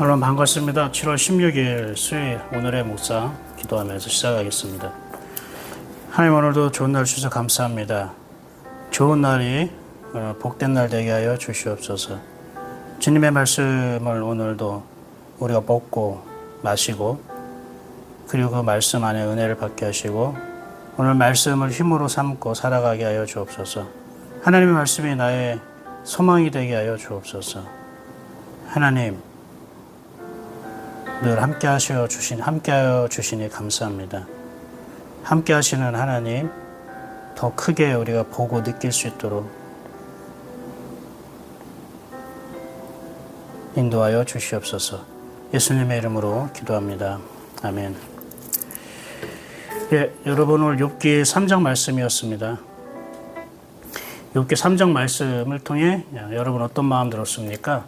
여러분 반갑습니다. 7월 16일 수요일 오늘의 묵상 기도하면서 시작하겠습니다. 하나님 오늘도 좋은 날 주셔서 감사합니다. 좋은 날이 복된 날 되게 하여 주시옵소서. 주님의 말씀을 오늘도 우리가 먹고 마시고 그리고 그 말씀 안에 은혜를 받게 하시고 오늘 말씀을 힘으로 삼고 살아가게 하여 주옵소서. 하나님의 말씀이 나의 소망이 되게 하여 주옵소서. 하나님 늘 함께하여 주시니 감사합니다. 함께하시는 하나님 더 크게 우리가 보고 느낄 수 있도록 인도하여 주시옵소서. 예수님의 이름으로 기도합니다. 아멘. 예, 여러분 오늘 욥기 3장 말씀이었습니다. 욥기 3장 말씀을 통해 여러분 어떤 마음 들었습니까?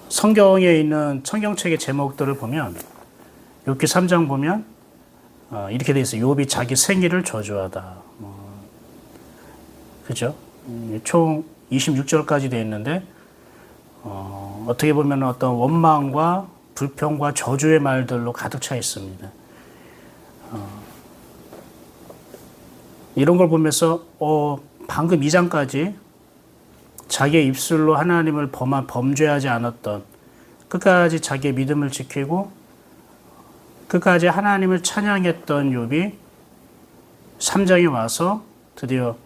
성경에 있는 성경책의 제목들을 보면 욥기 3장 보면 이렇게 돼 있어요. 욥이 자기 생일을 저주하다. 그죠? 총 26절까지 돼 있는데 어떻게 보면 어떤 원망과 불평과 저주의 말들로 가득 차 있습니다. 이런 걸 보면서 방금 2장까지 자기의 입술로 하나님을 범죄하지 않았던 끝까지 자기의 믿음을 지키고 끝까지 하나님을 찬양했던 욥이 3장에 와서 드디어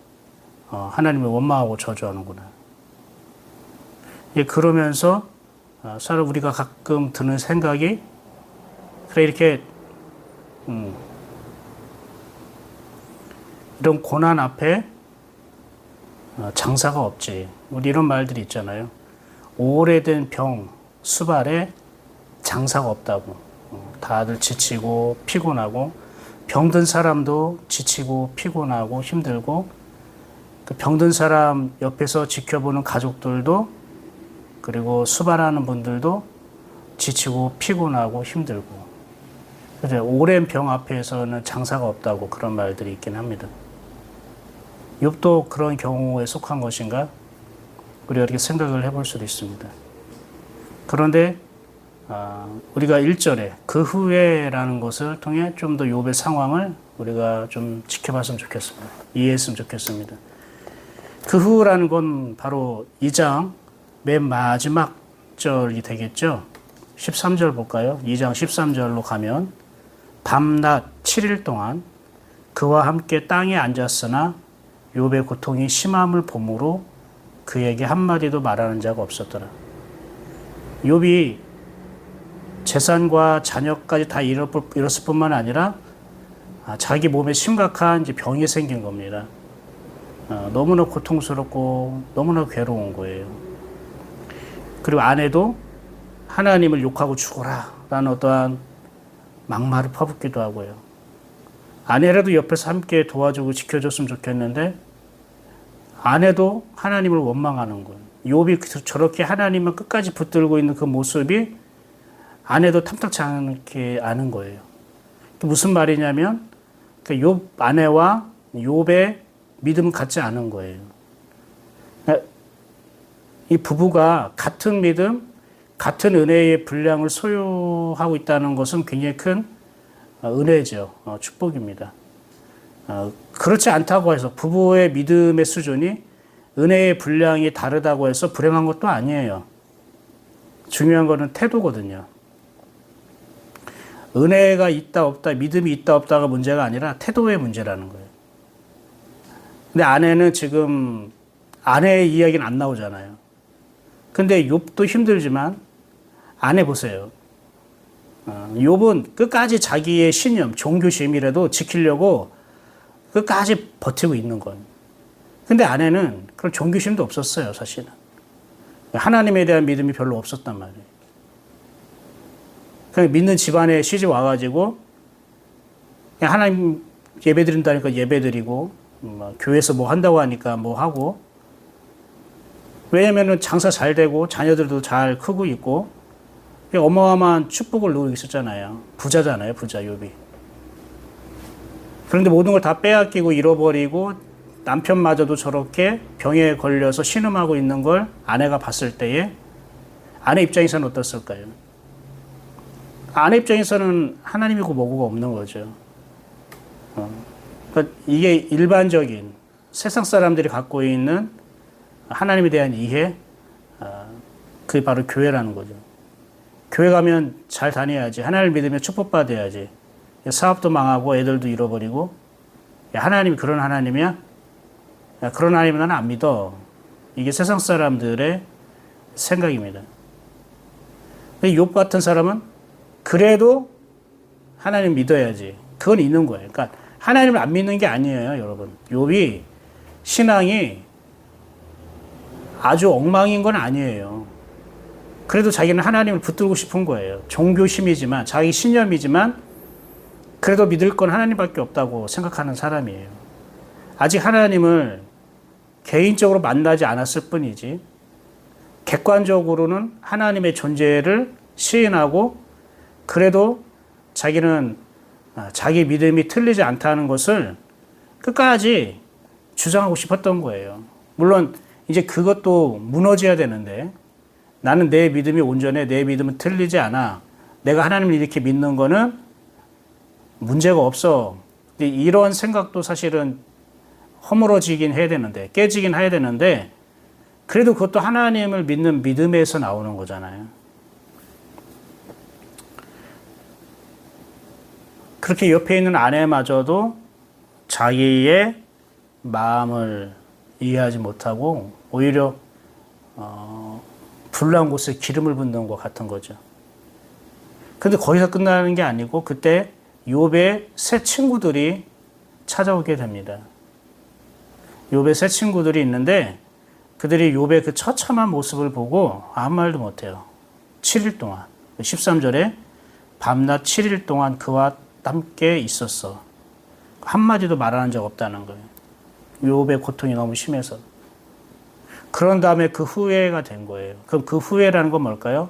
하나님을 원망하고 저주하는구나. 그러면서 사실 우리가 가끔 드는 생각이 그래 이렇게 이런 고난 앞에 장사가 없지. 우리 이런 말들이 있잖아요. 오래된 병, 수발에 장사가 없다고. 다들 지치고 피곤하고 병든 사람도 지치고 피곤하고 힘들고 그 병든 사람 옆에서 지켜보는 가족들도 그리고 수발하는 분들도 지치고 피곤하고 힘들고 그래서 오랜 병 앞에서는 장사가 없다고 그런 말들이 있긴 합니다. 욥도 그런 경우에 속한 것인가? 우리가 이렇게 생각을 해볼 수도 있습니다. 그런데 우리가 1절에 그 후에라는 것을 통해 좀 더 욥의 상황을 우리가 좀 지켜봤으면 좋겠습니다. 이해했으면 좋겠습니다. 그 후라는 건 바로 2장 맨 마지막 절이 되겠죠. 13절 볼까요? 2장 13절로 가면 밤낮 7일 동안 그와 함께 땅에 앉았으나 욥의 고통이 심함을 보므로 그에게 한마디도 말하는 자가 없었더라. 욥이 재산과 자녀까지 다 잃었을 뿐만 아니라 자기 몸에 심각한 병이 생긴 겁니다. 너무나 고통스럽고 너무나 괴로운 거예요. 그리고 아내도 하나님을 욕하고 죽어라 라는 어떠한 막말을 퍼붓기도 하고요. 아내라도 옆에서 함께 도와주고 지켜줬으면 좋겠는데 아내도 하나님을 원망하는 거예요. 욥이 저렇게 하나님을 끝까지 붙들고 있는 그 모습이 아내도 탐탁치 않게 아는 거예요. 무슨 말이냐면 욥 아내와 욥의 믿음은 같지 않은 거예요. 이 부부가 같은 믿음, 같은 은혜의 분량을 소유하고 있다는 것은 굉장히 큰 은혜죠. 축복입니다. 그렇지 않다고 해서 부부의 믿음의 수준이 은혜의 분량이 다르다고 해서 불행한 것도 아니에요. 중요한 거는 태도거든요. 은혜가 있다 없다, 믿음이 있다 없다가 문제가 아니라 태도의 문제라는 거예요. 근데 아내는 지금 아내의 이야기는 안 나오잖아요. 근데 욥도 힘들지만 아내 보세요. 욥은 끝까지 자기의 신념, 종교심이라도 지키려고 끝까지 버티고 있는 거예요. 근데 아내는 그런 종교심도 없었어요, 사실은. 하나님에 대한 믿음이 별로 없었단 말이에요. 그냥 믿는 집안에 시집 와가지고 그냥 하나님 예배 드린다니까 예배 드리고 교회에서 뭐 한다고 하니까 뭐 하고 왜냐면은 장사 잘 되고 자녀들도 잘 크고 있고 어마어마한 축복을 누리고 있었잖아요. 부자잖아요, 부자 욥이. 그런데 모든 걸 다 빼앗기고 잃어버리고 남편마저도 저렇게 병에 걸려서 신음하고 있는 걸 아내가 봤을 때에 아내 입장에서는 어떻을까요? 아내 입장에서는 하나님이고 뭐고가 없는 거죠. 그러니까 이게 일반적인 세상 사람들이 갖고 있는 하나님에 대한 이해, 그게 바로 교회라는 거죠. 교회 가면 잘 다녀야지. 하나님을 믿으면 축복받아야지. 사업도 망하고 애들도 잃어버리고 야, 하나님이 그런 하나님이야? 야, 그런 하나님은 나는 안 믿어. 이게 세상 사람들의 생각입니다. 욥 같은 사람은 그래도 하나님 믿어야지. 그건 있는 거예요. 그러니까 하나님을 안 믿는 게 아니에요, 여러분. 욥이 신앙이 아주 엉망인 건 아니에요. 그래도 자기는 하나님을 붙들고 싶은 거예요. 종교심이지만, 자기 신념이지만, 그래도 믿을 건 하나님밖에 없다고 생각하는 사람이에요. 아직 하나님을 개인적으로 만나지 않았을 뿐이지, 객관적으로는 하나님의 존재를 시인하고, 그래도 자기는 자기 믿음이 틀리지 않다는 것을 끝까지 주장하고 싶었던 거예요. 물론, 이제 그것도 무너져야 되는데, 나는 내 믿음이 온전해, 내 믿음은 틀리지 않아. 내가 하나님을 이렇게 믿는 거는 문제가 없어. 이런 생각도 사실은 허물어지긴 해야 되는데, 깨지긴 해야 되는데, 그래도 그것도 하나님을 믿는 믿음에서 나오는 거잖아요. 그렇게 옆에 있는 아내마저도 자기의 마음을 이해하지 못하고 오히려 불난 곳에 기름을 붓는 것 같은 거죠. 근데 거기서 끝나는 게 아니고 그때 욥의 새 친구들이 찾아오게 됩니다. 욥의 새 친구들이 있는데 그들이 욥의 그 처참한 모습을 보고 아무 말도 못해요. 7일 동안 13절에 밤낮 7일 동안 그와 함께 있었어. 한마디도 말하는 적 없다는 거예요. 욥의 고통이 너무 심해서. 그런 다음에 그 후회가 된 거예요. 그럼 그 후회라는 건 뭘까요?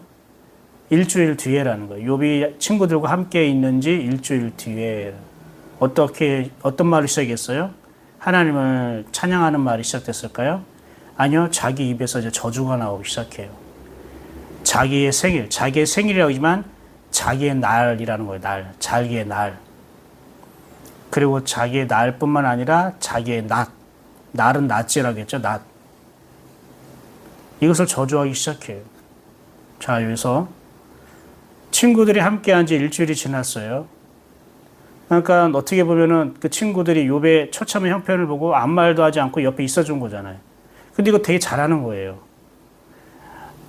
일주일 뒤에라는 거예요. 욥이 친구들과 함께 있는지 일주일 뒤에 어떤 말을 시작했어요? 하나님을 찬양하는 말이 시작됐을까요? 아니요. 자기 입에서 이제 저주가 나오기 시작해요. 자기의 생일이라고 하지만 자기의 날이라는 거예요. 날. 자기의 날. 그리고 자기의 날뿐만 아니라 자기의 낮. 날은 낮이라고 했죠. 낮. 이것을 저주하기 시작해요. 자, 여기서 친구들이 함께한 지 일주일이 지났어요. 그러니까 어떻게 보면은 그 친구들이 욥의 처참한 형편을 보고 아무 말도 하지 않고 옆에 있어준 거잖아요. 근데 이거 되게 잘하는 거예요.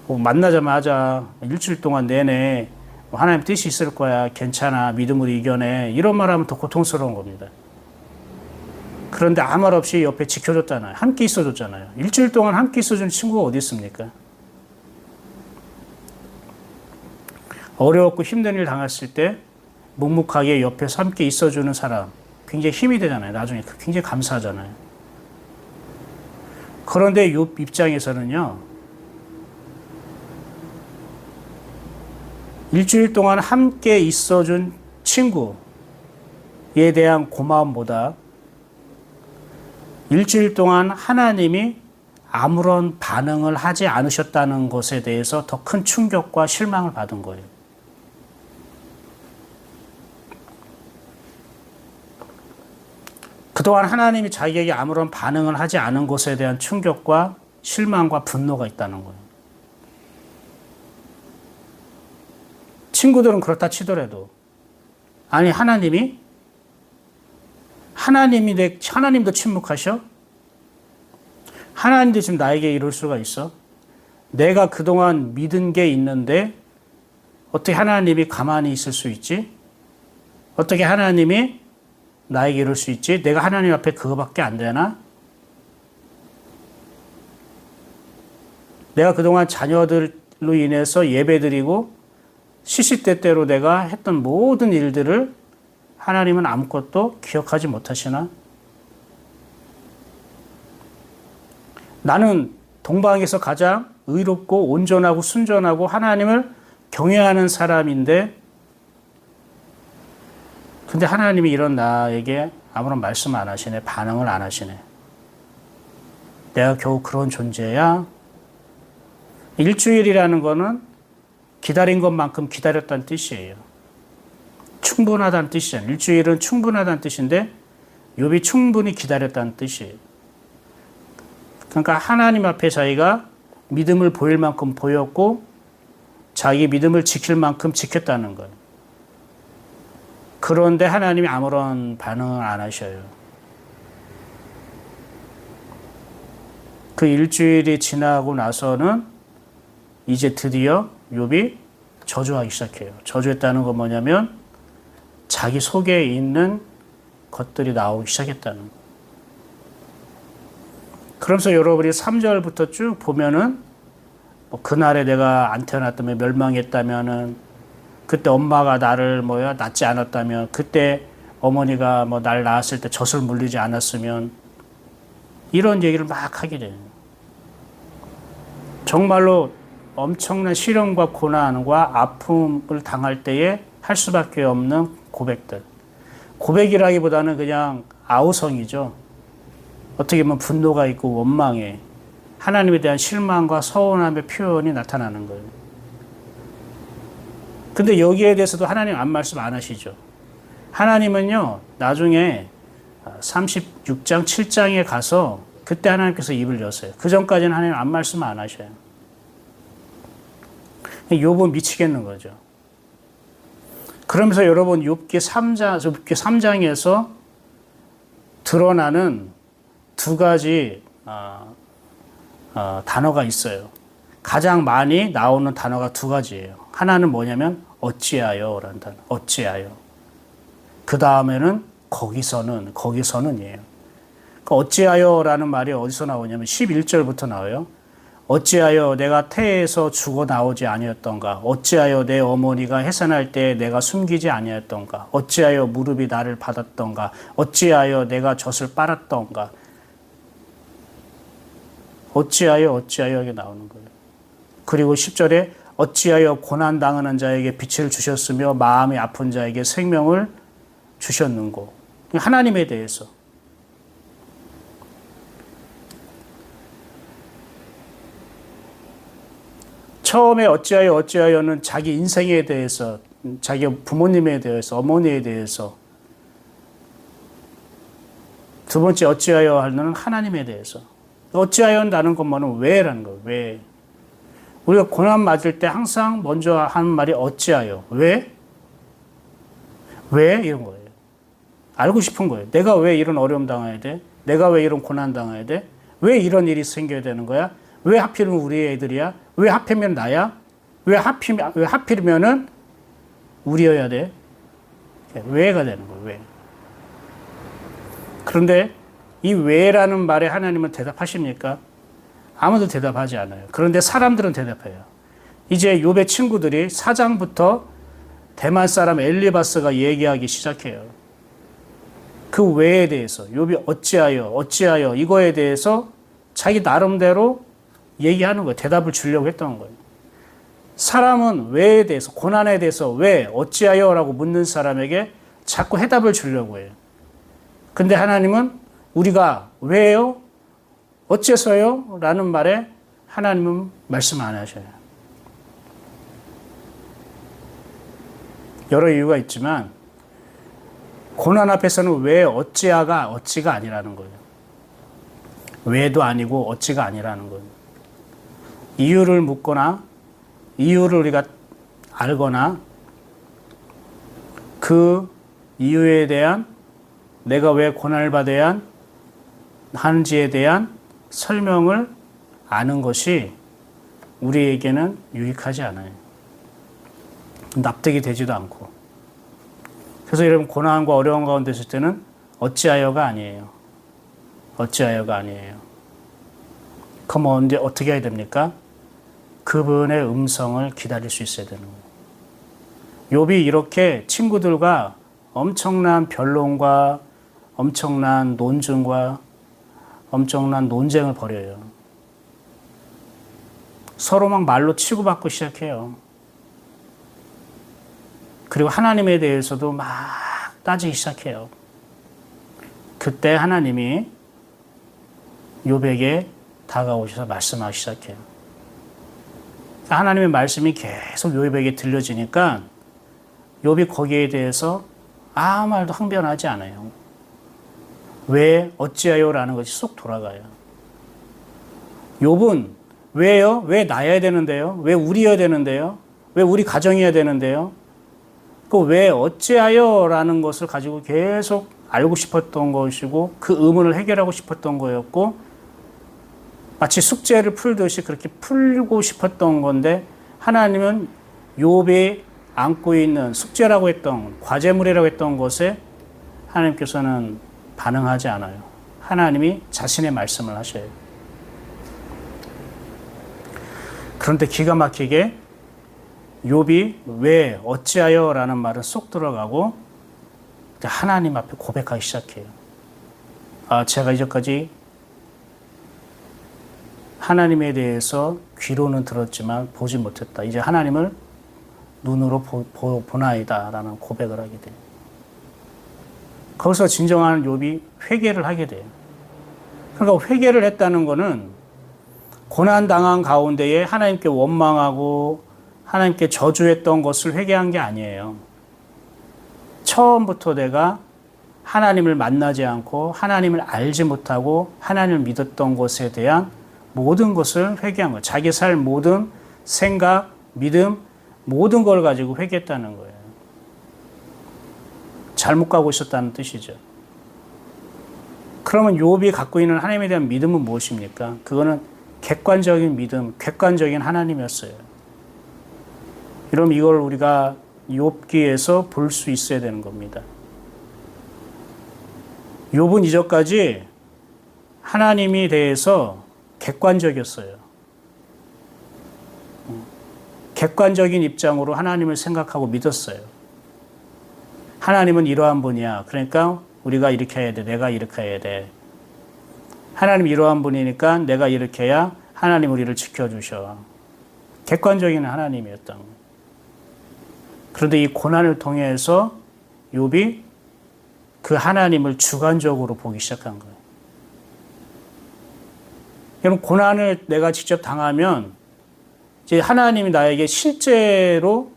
만나자마자 일주일 동안 내내 하나님 뜻이 있을 거야. 괜찮아. 믿음으로 이겨내. 이런 말하면 더 고통스러운 겁니다. 그런데 아무 말 없이 옆에 지켜줬잖아요. 함께 있어줬잖아요. 일주일 동안 함께 있어준 친구가 어디 있습니까? 어려웠고 힘든 일 당했을 때 묵묵하게 옆에서 함께 있어주는 사람, 굉장히 힘이 되잖아요. 나중에 굉장히 감사하잖아요. 그런데 욥 입장에서는요, 일주일 동안 함께 있어준 친구에 대한 고마움보다 일주일 동안 하나님이 아무런 반응을 하지 않으셨다는 것에 대해서 더 큰 충격과 실망을 받은 거예요. 그동안 하나님이 자기에게 아무런 반응을 하지 않은 것에 대한 충격과 실망과 분노가 있다는 거예요. 친구들은 그렇다 치더라도, 아니, 하나님도 침묵하셔? 하나님도 지금 나에게 이럴 수가 있어? 내가 그동안 믿은 게 있는데 어떻게 하나님이 가만히 있을 수 있지? 어떻게 하나님이 나에게 이럴 수 있지? 내가 하나님 앞에 그거밖에 안 되나? 내가 그동안 자녀들로 인해서 예배드리고 시시때때로 내가 했던 모든 일들을 하나님은 아무것도 기억하지 못하시나? 나는 동방에서 가장 의롭고 온전하고 순전하고 하나님을 경외하는 사람인데, 근데 하나님이 이런 나에게 아무런 말씀 안 하시네, 반응을 안 하시네. 내가 겨우 그런 존재야? 일주일이라는 거는 기다린 것만큼 기다렸다는 뜻이에요. 충분하다는 뜻이잖아요. 일주일은 충분하다는 뜻인데 욥이 충분히 기다렸다는 뜻이에요. 그러니까 하나님 앞에 자기가 믿음을 보일 만큼 보였고 자기 믿음을 지킬 만큼 지켰다는 거예요. 그런데 하나님이 아무런 반응을 안 하셔요. 그 일주일이 지나고 나서는 이제 드디어 욥이 저주하기 시작해요. 저주했다는 건 뭐냐면 자기 속에 있는 것들이 나오기 시작했다는 거예요. 그러면서 여러분이 3절부터 쭉 보면은 뭐 그날에 내가 안 태어났다면 멸망했다면은 그때 엄마가 나를 낳지 않았다면 그때 어머니가 날 낳았을 때 젖을 물리지 않았으면 이런 얘기를 막 하게 돼요. 정말로 엄청난 시련과 고난과 아픔을 당할 때에 할 수밖에 없는 고백들. 고백이라기보다는 그냥 아우성이죠. 어떻게 보면 분노가 있고 원망에 하나님에 대한 실망과 서운함의 표현이 나타나는 거예요. 근데 여기에 대해서도 하나님 아무 말씀 안 하시죠. 하나님은요, 나중에 36장, 7장에 가서 그때 하나님께서 입을 여세요. 그 전까지는 하나님 아무 말씀 안 하셔요. 욥은 미치겠는 거죠. 그러면서 여러분 욥기 3장에서 드러나는 두 가지 단어가 있어요. 가장 많이 나오는 단어가 두 가지예요. 하나는 뭐냐면 어찌하여라는 단어. 어찌하여. 그 다음에는 거기서는이에요. 그 어찌하여라는 말이 어디서 나오냐면 11절부터 나와요. 어찌하여 내가 태에서 죽어 나오지 아니었던가? 어찌하여 내 어머니가 해산할 때 내가 숨기지 아니었던가? 어찌하여 무릎이 나를 받았던가? 어찌하여 내가 젖을 빨았던가? 어찌하여 이게 나오는 거예요. 그리고 10절에 어찌하여 고난당하는 자에게 빛을 주셨으며 마음이 아픈 자에게 생명을 주셨는고. 하나님에 대해서. 처음에 어찌하여는 자기 인생에 대해서, 자기 부모님에 대해서, 어머니에 대해서. 두 번째 어찌하여 하는 하나님에 대해서. 어찌하여라는 것만은 왜라는 거예요. 왜? 우리가 고난 맞을 때 항상 먼저 하는 말이 어찌하여. 왜? 왜? 이런 거예요. 알고 싶은 거예요. 내가 왜 이런 어려움 당해야 돼? 내가 왜 이런 고난 당해야 돼? 왜 이런 일이 생겨야 되는 거야? 왜 하필이면 우리 애들이야? 왜 하필이면 나야? 왜 하필이면은 우리여야 돼? 왜가 되는 거예요. 왜? 그런데 이 왜라는 말에 하나님은 대답하십니까? 아무도 대답하지 않아요. 그런데 사람들은 대답해요. 이제 욥의 친구들이 4장부터 대만 사람 엘리바스가 얘기하기 시작해요. 그 그 외에 대해서 욥이 어찌하여 이거에 대해서 자기 나름대로 얘기하는 거예요. 대답을 주려고 했던 거예요. 사람은 왜에 대해서, 고난에 대해서 왜, 어찌하여 라고 묻는 사람에게 자꾸 해답을 주려고 해요. 근데 하나님은 우리가 왜요? 어째서요? 라는 말에 하나님은 말씀 안 하셔요. 여러 이유가 있지만 고난 앞에서는 왜, 어찌가 아니라는 거예요. 왜도 아니고 어찌가 아니라는 거예요. 이유를 묻거나 이유를 우리가 알거나 그 이유에 대한, 내가 왜 고난을 받아야 하는지에 대한 설명을 아는 것이 우리에게는 유익하지 않아요. 납득이 되지도 않고. 그래서 여러분, 고난과 어려운 가운데 있을 때는 어찌하여가 아니에요. 어찌하여가 아니에요. 그럼 어떻게 해야 됩니까? 그분의 음성을 기다릴 수 있어야 되는 거예요. 욥이 이렇게 친구들과 엄청난 변론과 엄청난 논증과 엄청난 논쟁을 벌여요. 서로 막 말로 치고받고 시작해요. 그리고 하나님에 대해서도 막 따지기 시작해요. 그때 하나님이 욥에게 다가오셔서 말씀하기 시작해요. 하나님의 말씀이 계속 욥에게 들려지니까 욥이 거기에 대해서 아무 말도 항변하지 않아요. 왜, 어찌하여 라는 것이 쏙 돌아가요. 욥은 왜요? 왜 나야 되는데요? 왜 우리여야 되는데요? 왜 우리 가정이어야 되는데요? 그 왜, 어찌하여 라는 것을 가지고 계속 알고 싶었던 것이고 그 의문을 해결하고 싶었던 거였고 마치 숙제를 풀듯이 그렇게 풀고 싶었던 건데 하나님은 욥이 안고 있는 숙제라고 했던, 과제물이라고 했던 것에 하나님께서는 반응하지 않아요. 하나님이 자신의 말씀을 하셔요. 그런데 기가 막히게 욥이 왜, 어찌하여 라는 말은 쏙 들어가고 하나님 앞에 고백하기 시작해요. 제가 이제까지 하나님에 대해서 귀로는 들었지만 보지 못했다. 이제 하나님을 눈으로 보나이다 라는 고백을 하게 돼요. 거기서 진정한 욥이 회개를 하게 돼요. 그러니까 회개를 했다는 것은 고난당한 가운데에 하나님께 원망하고 하나님께 저주했던 것을 회개한 게 아니에요. 처음부터 내가 하나님을 만나지 않고 하나님을 알지 못하고 하나님을 믿었던 것에 대한 모든 것을 회개한 거예요. 자기 살 모든 생각, 믿음, 모든 걸 가지고 회개했다는 거예요. 잘못 가고 있었다는 뜻이죠. 그러면 욥이 갖고 있는 하나님에 대한 믿음은 무엇입니까? 그거는 객관적인 믿음, 객관적인 하나님이었어요. 그럼 이걸 우리가 욥기에서 볼 수 있어야 되는 겁니다. 욥은 이전까지 하나님에 대해서 객관적이었어요. 객관적인 입장으로 하나님을 생각하고 믿었어요. 하나님은 이러한 분이야. 그러니까 우리가 이렇게 해야 돼. 내가 이렇게 해야 돼. 하나님 이러한 분이니까 내가 이렇게 해야 하나님 우리를 지켜주셔. 객관적인 하나님이었던 거예요. 그런데 이 고난을 통해서 욥이 그 하나님을 주관적으로 보기 시작한 거예요. 여러분, 고난을 내가 직접 당하면 이제 하나님이 나에게 실제로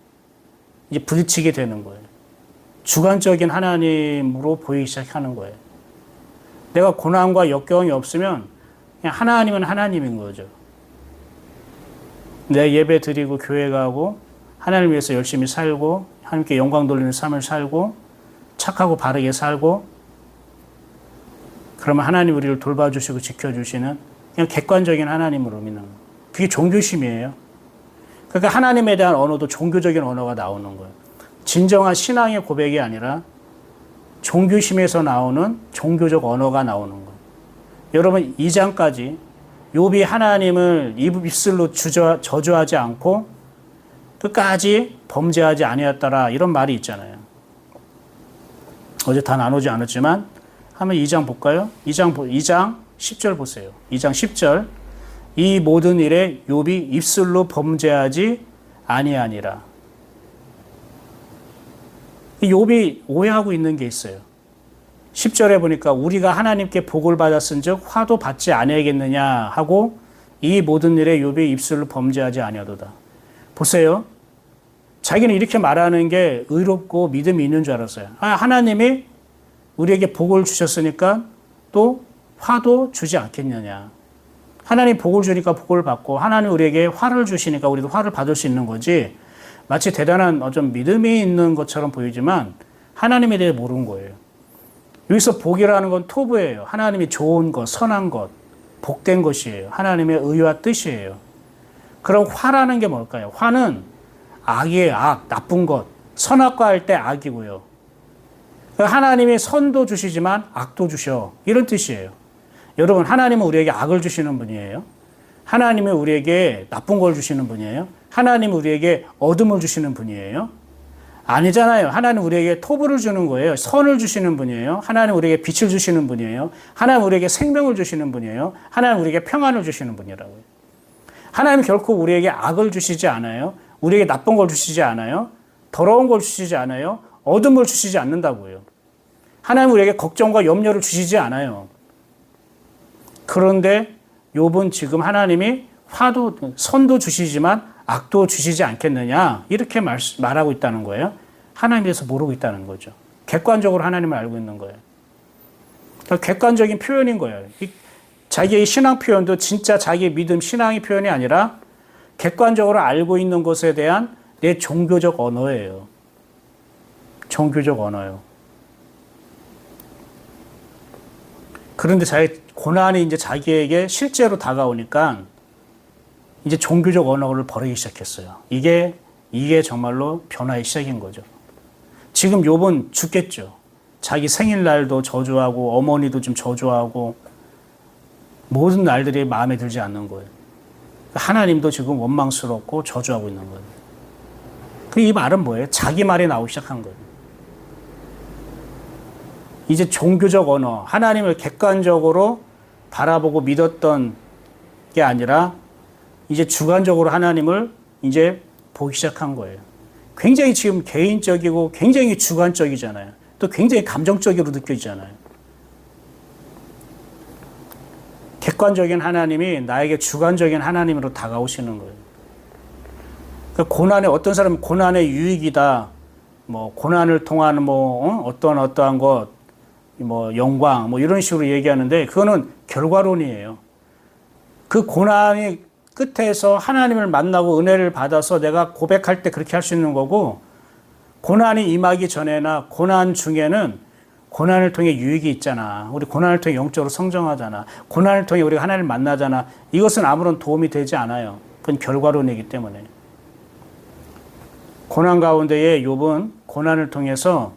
이제 부딪히게 되는 거예요. 주관적인 하나님으로 보이기 시작하는 거예요. 내가 고난과 역경이 없으면 그냥 하나님은 하나님인 거죠. 내가 예배 드리고 교회 가고 하나님을 위해서 열심히 살고 하나님께 영광 돌리는 삶을 살고 착하고 바르게 살고 그러면 하나님 우리를 돌봐주시고 지켜주시는 그냥 객관적인 하나님으로 믿는 거예요. 그게 종교심이에요. 그러니까 하나님에 대한 언어도 종교적인 언어가 나오는 거예요. 진정한 신앙의 고백이 아니라 종교심에서 나오는 종교적 언어가 나오는 거예요. 여러분 2장까지 욥이 하나님을 입술로 저주하지 않고 끝까지 범죄하지 아니었더라 이런 말이 있잖아요. 어제 다 나누지 않았지만 한번 2장 볼까요? 2장 10절 보세요. 2장 10절. 이 모든 일에 욥이 입술로 범죄하지 아니하니라. 욥이 오해하고 있는 게 있어요. 10절에 보니까 우리가 하나님께 복을 받았은즉 화도 받지 아니하겠느냐 하고 이 모든 일에 욥이 입술로 범죄하지 아니하도다. 보세요. 자기는 이렇게 말하는 게 의롭고 믿음이 있는 줄 알았어요. 하나님이 우리에게 복을 주셨으니까 또 화도 주지 않겠느냐. 하나님 복을 주니까 복을 받고 하나님 우리에게 화를 주시니까 우리도 화를 받을 수 있는 거지. 마치 대단한 좀 믿음이 있는 것처럼 보이지만 하나님에 대해 모르는 거예요. 여기서 복이라는 건 토부예요. 하나님이 좋은 것, 선한 것, 복된 것이에요. 하나님의 의와 뜻이에요. 그럼 화라는 게 뭘까요? 화는 악이에요. 악, 나쁜 것. 선악과 할 때 악이고요. 하나님이 선도 주시지만 악도 주셔. 이런 뜻이에요. 여러분, 하나님은 우리에게 악을 주시는 분이에요. 하나님이 우리에게 나쁜 걸 주시는 분이에요. 하나님은 우리에게 어둠을 주시는 분이에요. 아니잖아요. 하나님 우리에게 토부를 주는 거예요. 선을 주시는 분이에요. 하나님 우리에게 빛을 주시는 분이에요. 하나님 우리에게 생명을 주시는 분이에요. 하나님 우리에게 평안을 주시는 분이라고요. 하나님 결코 우리에게 악을 주시지 않아요. 우리에게 나쁜 걸 주시지 않아요. 더러운 걸 주시지 않아요. 어둠을 주시지 않는다고요. 하나님 우리에게 걱정과 염려를 주시지 않아요. 그런데 욥은 지금 하나님이 화도 선도 주시지만 악도 주시지 않겠느냐 이렇게 말하고 있다는 거예요. 하나님에 대해서 모르고 있다는 거죠. 객관적으로 하나님을 알고 있는 거예요. 그러니까 객관적인 표현인 거예요. 자기의 신앙 표현도 진짜 자기의 믿음 신앙의 표현이 아니라 객관적으로 알고 있는 것에 대한 내 종교적 언어예요. 종교적 언어요. 그런데 자기 고난이 이제 자기에게 실제로 다가오니까 이제 종교적 언어를 버리기 시작했어요. 이게 정말로 변화의 시작인 거죠. 지금 욥은 죽겠죠. 자기 생일날도 저주하고 어머니도 좀 저주하고 모든 날들이 마음에 들지 않는 거예요. 하나님도 지금 원망스럽고 저주하고 있는 거예요. 이 말은 뭐예요? 자기 말이 나오기 시작한 거예요. 이제 종교적 언어, 하나님을 객관적으로 바라보고 믿었던 게 아니라 이제 주관적으로 하나님을 이제 보기 시작한 거예요. 굉장히 지금 개인적이고 굉장히 주관적이잖아요. 또 굉장히 감정적으로 느껴지잖아요. 객관적인 하나님이 나에게 주관적인 하나님으로 다가오시는 거예요. 그러니까 고난에 어떤 사람은 고난의 유익이다. 뭐 고난을 통한 어떠한 것, 영광 이런 식으로 얘기하는데 그거는 결과론이에요. 그 고난이 끝에서 하나님을 만나고 은혜를 받아서 내가 고백할 때 그렇게 할 수 있는 거고 고난이 임하기 전에나 고난 중에는 고난을 통해 유익이 있잖아. 우리 고난을 통해 영적으로 성장하잖아. 고난을 통해 우리가 하나님을 만나잖아. 이것은 아무런 도움이 되지 않아요. 그건 결과론이기 때문에. 고난 가운데에 욥은 고난을 통해서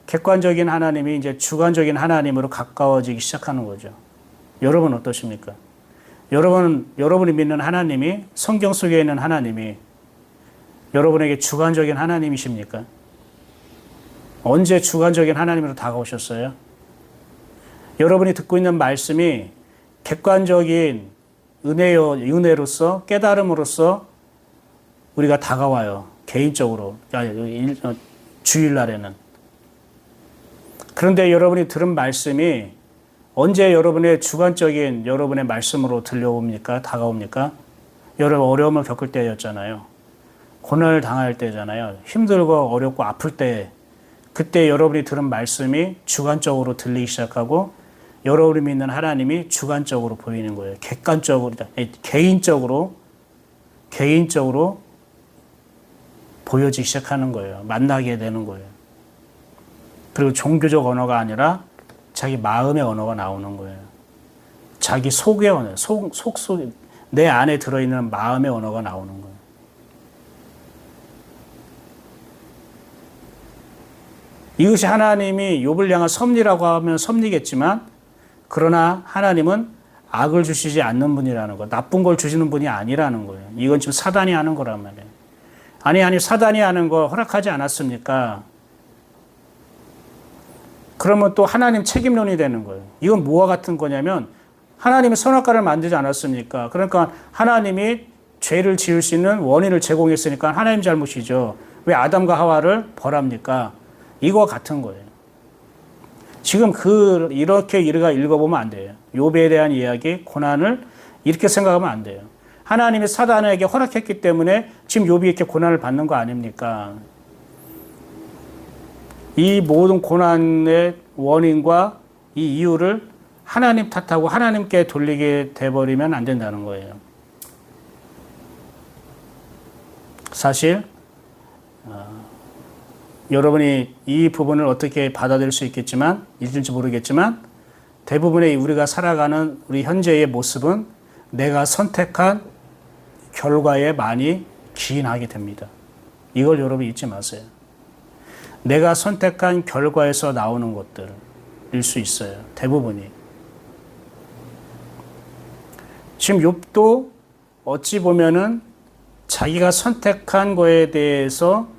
객관적인 하나님이 이제 주관적인 하나님으로 가까워지기 시작하는 거죠. 여러분 어떠십니까? 여러분이 믿는 하나님이 성경 속에 있는 하나님이 여러분에게 주관적인 하나님이십니까? 언제 주관적인 하나님으로 다가오셨어요? 여러분이 듣고 있는 말씀이 객관적인 은혜로서 깨달음으로써 우리가 다가와요. 개인적으로 주일날에는. 그런데 여러분이 들은 말씀이 언제 여러분의 주관적인 여러분의 말씀으로 들려옵니까? 다가옵니까? 여러분 어려움을 겪을 때였잖아요. 고난을 당할 때잖아요. 힘들고 어렵고 아플 때 그때 여러분이 들은 말씀이 주관적으로 들리기 시작하고 여러분이 믿는 하나님이 주관적으로 보이는 거예요. 객관적으로, 개인적으로 보여지기 시작하는 거예요. 만나게 되는 거예요. 그리고 종교적 언어가 아니라 자기 마음의 언어가 나오는 거예요. 자기 속의 언어, 속에 내 안에 들어있는 마음의 언어가 나오는 거예요. 이것이 하나님이 욥을 향한 섭리라고 하면 섭리겠지만 그러나 하나님은 악을 주시지 않는 분이라는 거, 나쁜 걸 주시는 분이 아니라는 거예요. 이건 지금 사단이 하는 거란 말이에요. 아니 사단이 하는 거 허락하지 않았습니까? 그러면 또 하나님 책임론이 되는 거예요. 이건 뭐와 같은 거냐면 하나님이 선악과를 만들지 않았습니까? 그러니까 하나님이 죄를 지을 수 있는 원인을 제공했으니까 하나님 잘못이죠. 왜 아담과 하와를 벌합니까? 이거와 같은 거예요. 지금 이렇게 우리가 읽어보면 안 돼요. 욥에 대한 이야기, 고난을 이렇게 생각하면 안 돼요. 하나님이 사단에게 허락했기 때문에 지금 욥이 이렇게 고난을 받는 거 아닙니까? 이 모든 고난의 원인과 이 이유를 하나님 탓하고 하나님께 돌리게 돼버리면 안 된다는 거예요. 사실 여러분이 이 부분을 어떻게 받아들일 수 있겠지만 있을지 모르겠지만 대부분의 우리가 살아가는 우리 현재의 모습은 내가 선택한 결과에 많이 기인하게 됩니다. 이걸 여러분 잊지 마세요. 내가 선택한 결과에서 나오는 것들일 수 있어요. 대부분이. 지금 욥도 어찌 보면은 자기가 선택한 거에 대해서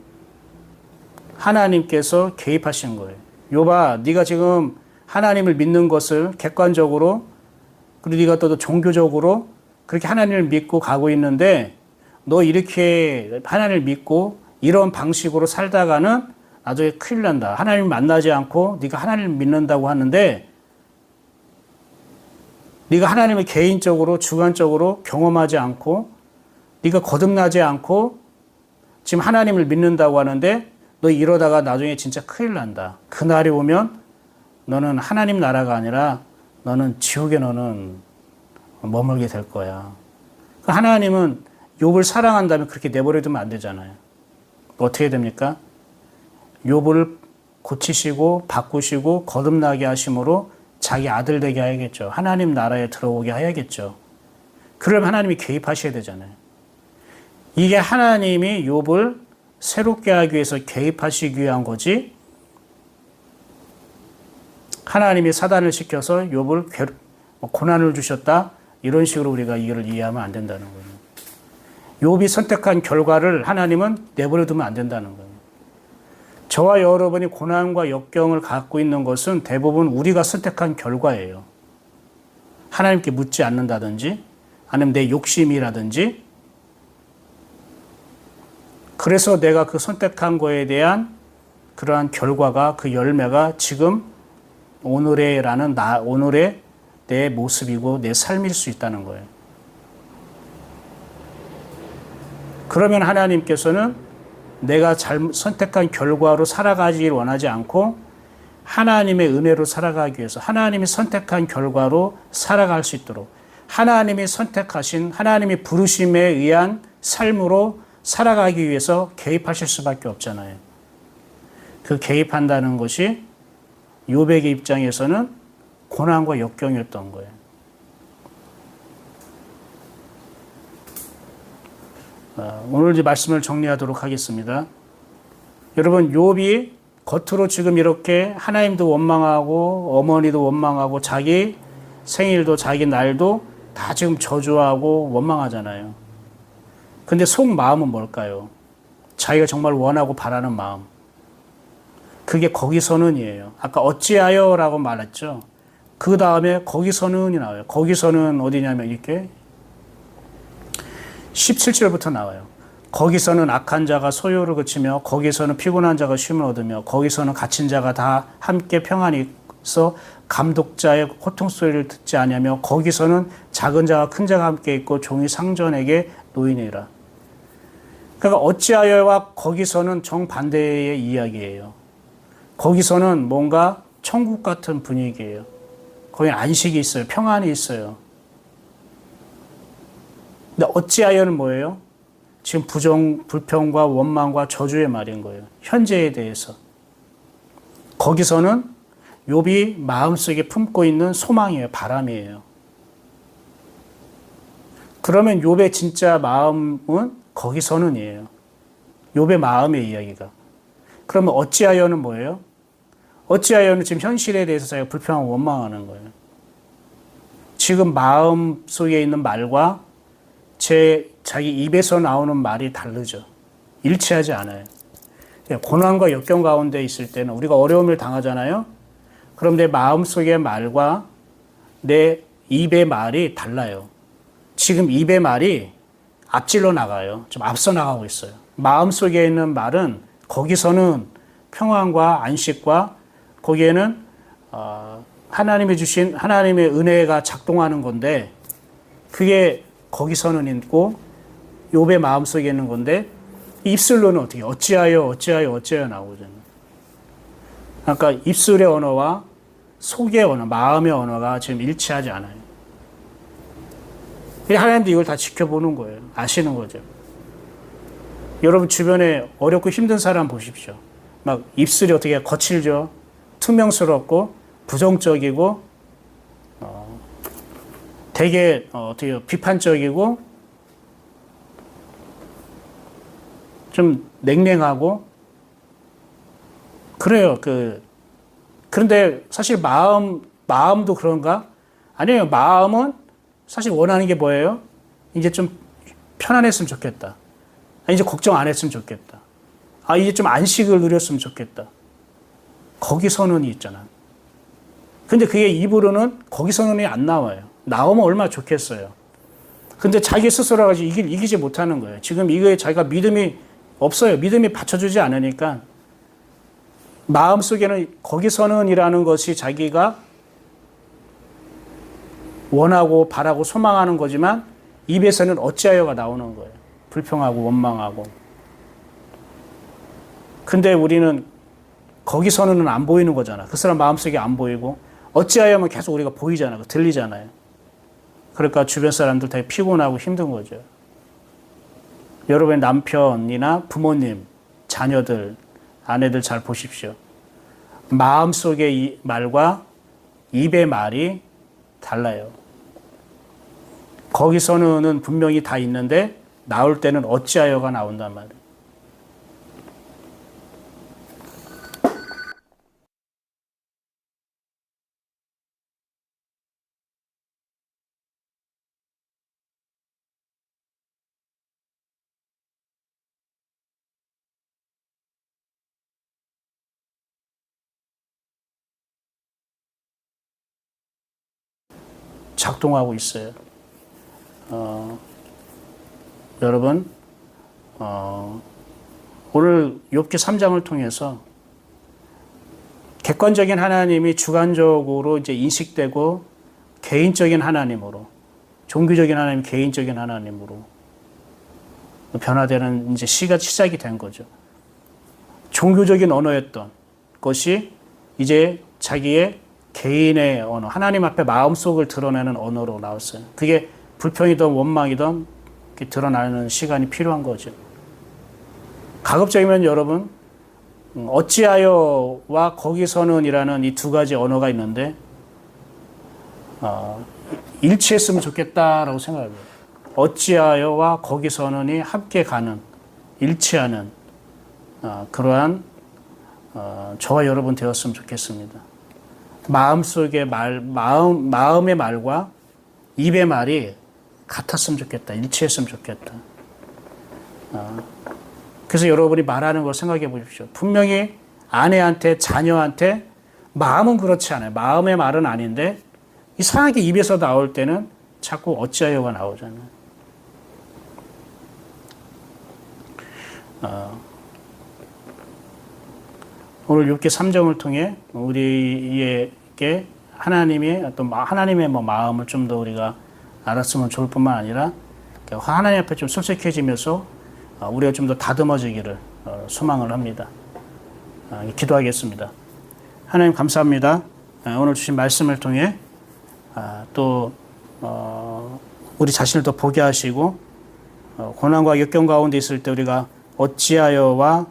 하나님께서 개입하신 거예요. 욥아, 네가 지금 하나님을 믿는 것을 객관적으로 그리고 네가 또 종교적으로 그렇게 하나님을 믿고 가고 있는데 너 이렇게 하나님을 믿고 이런 방식으로 살다가는 나중에 큰일 난다. 하나님 만나지 않고 네가 하나님을 믿는다고 하는데 네가 하나님을 개인적으로 주관적으로 경험하지 않고 네가 거듭나지 않고 지금 하나님을 믿는다고 하는데 너 이러다가 나중에 진짜 큰일 난다. 그날이 오면 너는 하나님 나라가 아니라 너는 지옥에 너는 머물게 될 거야. 하나님은 욥을 사랑한다면 그렇게 내버려두면 안 되잖아요. 어떻게 됩니까? 욥을 고치시고 바꾸시고 거듭나게 하심으로 자기 아들 되게 하야겠죠. 하나님 나라에 들어오게 하야겠죠. 그럼 하나님이 개입하셔야 되잖아요. 이게 하나님이 욥을 새롭게 하기 위해서 개입하시기 위한 거지 하나님이 사단을 시켜서 욥을 고난을 주셨다 이런 식으로 우리가 이걸 이해하면 안 된다는 거예요. 욥이 선택한 결과를 하나님은 내버려두면 안 된다는 거예요. 저와 여러분이 고난과 역경을 갖고 있는 것은 대부분 우리가 선택한 결과예요. 하나님께 묻지 않는다든지 아니면 내 욕심이라든지 그래서 내가 그 선택한 거에 대한 그러한 결과가 그 열매가 지금 오늘의 내 모습이고 내 삶일 수 있다는 거예요. 그러면 하나님께서는 내가 선택한 결과로 살아가기를 원하지 않고 하나님의 은혜로 살아가기 위해서 하나님이 선택한 결과로 살아갈 수 있도록 하나님이 선택하신 하나님의 부르심에 의한 삶으로 살아가기 위해서 개입하실 수밖에 없잖아요. 그 개입한다는 것이 욥의 입장에서는 고난과 역경이었던 거예요. 오늘 이제 말씀을 정리하도록 하겠습니다. 여러분, 욥이 겉으로 지금 이렇게 하나님도 원망하고 어머니도 원망하고 자기 생일도 자기 날도 다 지금 저주하고 원망하잖아요. 근데 속 마음은 뭘까요? 자기가 정말 원하고 바라는 마음. 그게 거기서는이에요. 아까 어찌하여 라고 말했죠. 그 다음에 거기서는이 나와요. 거기서는 어디냐면 이렇게 17절부터 나와요. 거기서는 악한 자가 소요를 그치며 거기서는 피곤한 자가 쉼을 얻으며 거기서는 갇힌 자가 다 함께 평안히 있어 감독자의 고통 소리를 듣지 아니하며 거기서는 작은 자와 큰 자가 함께 있고 종이 상전에게 노이니라. 그러니까 어찌하여와 거기서는 정반대의 이야기예요. 거기서는 뭔가 천국 같은 분위기예요. 거기 안식이 있어요. 평안이 있어요. 근데 어찌하여는 뭐예요? 지금 불평과 원망과 저주의 말인 거예요. 현재에 대해서. 거기서는 욥이 마음속에 품고 있는 소망이에요. 바람이에요. 그러면 욥의 진짜 마음은 거기서는이에요. 욥의 마음의 이야기가. 그러면 어찌하여는 뭐예요? 어찌하여는 지금 현실에 대해서 자기가 불평하고 원망하는 거예요. 지금 마음 속에 있는 말과 자기 입에서 나오는 말이 다르죠. 일치하지 않아요. 고난과 역경 가운데 있을 때는 우리가 어려움을 당하잖아요. 그럼 내 마음속의 말과 내 입의 말이 달라요. 지금 입의 말이 앞질러 나가요. 좀 앞서 나가고 있어요. 마음속에 있는 말은 거기서는 평안과 안식과 거기에는 하나님이 주신 하나님의 은혜가 작동하는 건데 그게 거기서는 있고 욥의 마음속에 있는 건데 입술로는 어떻게 어찌하여 나오잖아요. 그러니까 입술의 언어와 속의 언어, 마음의 언어가 지금 일치하지 않아요. 하나님도 이걸 다 지켜보는 거예요. 아시는 거죠. 여러분 주변에 어렵고 힘든 사람 보십시오. 막 입술이 어떻게 거칠죠. 투명스럽고 부정적이고 되게 어떻게 비판적이고 좀 냉랭하고 그래요. 그런데 사실 마음도 그런가? 아니에요. 마음은 사실 원하는 게 뭐예요? 이제 좀 편안했으면 좋겠다. 이제 걱정 안 했으면 좋겠다. 이제 좀 안식을 누렸으면 좋겠다. 거기 선언이 있잖아. 근데 그게 입으로는 거기 선언이 안 나와요. 나오면 얼마나 좋겠어요. 근데 자기 스스로가 이기지 못하는 거예요. 지금 이거에 자기가 믿음이 없어요. 믿음이 받쳐주지 않으니까 마음속에는 거기 선언이라는 것이 자기가 원하고 바라고 소망하는 거지만 입에서는 어찌하여가 나오는 거예요. 불평하고 원망하고. 근데 우리는 거기 선언은 안 보이는 거잖아. 그 사람 마음속에 안 보이고 어찌하여면 계속 우리가 보이잖아. 들리잖아요. 그러니까 주변 사람들 되게 피곤하고 힘든 거죠. 여러분의 남편이나 부모님, 자녀들, 아내들 잘 보십시오. 마음속의 말과 입의 말이 달라요. 거기서는 분명히 다 있는데 나올 때는 어찌하여가 나온단 말이에요. 작동하고 있어요. 여러분, 오늘 욥기 3장을 통해서 객관적인 하나님이 주관적으로 이제 인식되고 개인적인 하나님으로, 종교적인 하나님, 개인적인 하나님으로 변화되는 이제 시작이 된 거죠. 종교적인 언어였던 것이 이제 자기의 개인의 언어, 하나님 앞에 마음속을 드러내는 언어로 나왔어요. 그게 불평이든 원망이든 드러나는 시간이 필요한 거죠. 가급적이면 여러분, 어찌하여와 거기서는이라는 이 두 가지 언어가 있는데 일치했으면 좋겠다라고 생각합니다. 어찌하여와 거기서는이 함께 가는, 일치하는 그러한 저와 여러분 되었으면 좋겠습니다. 마음속의 마음의 말과 입의 말이 같았으면 좋겠다. 일치했으면 좋겠다. 그래서 여러분이 말하는 걸 생각해 보십시오. 분명히 아내한테, 자녀한테 마음은 그렇지 않아요. 마음의 말은 아닌데 이상하게 입에서 나올 때는 자꾸 어찌하여가 나오잖아요. 오늘 욥기 3장을 통해 우리에게 하나님의 어떤 하나님의 마음을 좀 더 우리가 알았으면 좋을 뿐만 아니라 하나님 앞에 좀 솔직해지면서 우리가 좀 더 다듬어지기를 소망을 합니다. 기도하겠습니다. 하나님 감사합니다. 오늘 주신 말씀을 통해 또 우리 자신을 더 보게 하시고 고난과 역경 가운데 있을 때 우리가 어찌하여와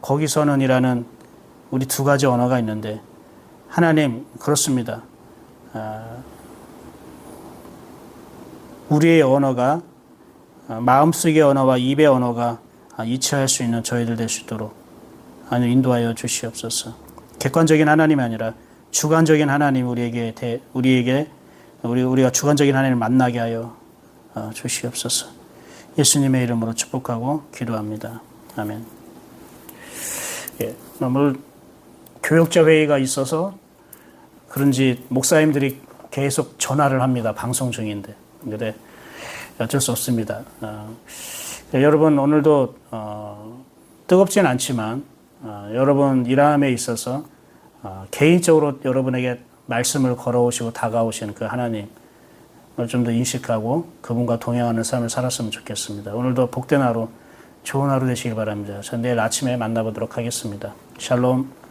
거기서는이라는 우리 두 가지 언어가 있는데 하나님 그렇습니다. 우리의 언어가 마음속의 언어와 입의 언어가 일치할 수 있는 저희들 될 수 있도록 인도하여 주시옵소서. 객관적인 하나님이 아니라 주관적인 하나님 우리가 주관적인 하나님을 만나게 하여 주시옵소서. 예수님의 이름으로 축복하고 기도합니다. 아멘. 오늘 교역자 회의가 있어서 그런지 목사님들이 계속 전화를 합니다. 방송 중인데. 근데 어쩔 수 없습니다. 여러분 오늘도 뜨겁진 않지만 여러분 일함에 있어서 개인적으로 여러분에게 말씀을 걸어오시고 다가오시는 그 하나님을 좀 더 인식하고 그분과 동행하는 삶을 살았으면 좋겠습니다. 오늘도 복된 하루, 좋은 하루 되시길 바랍니다. 저 내일 아침에 만나보도록 하겠습니다. 샬롬.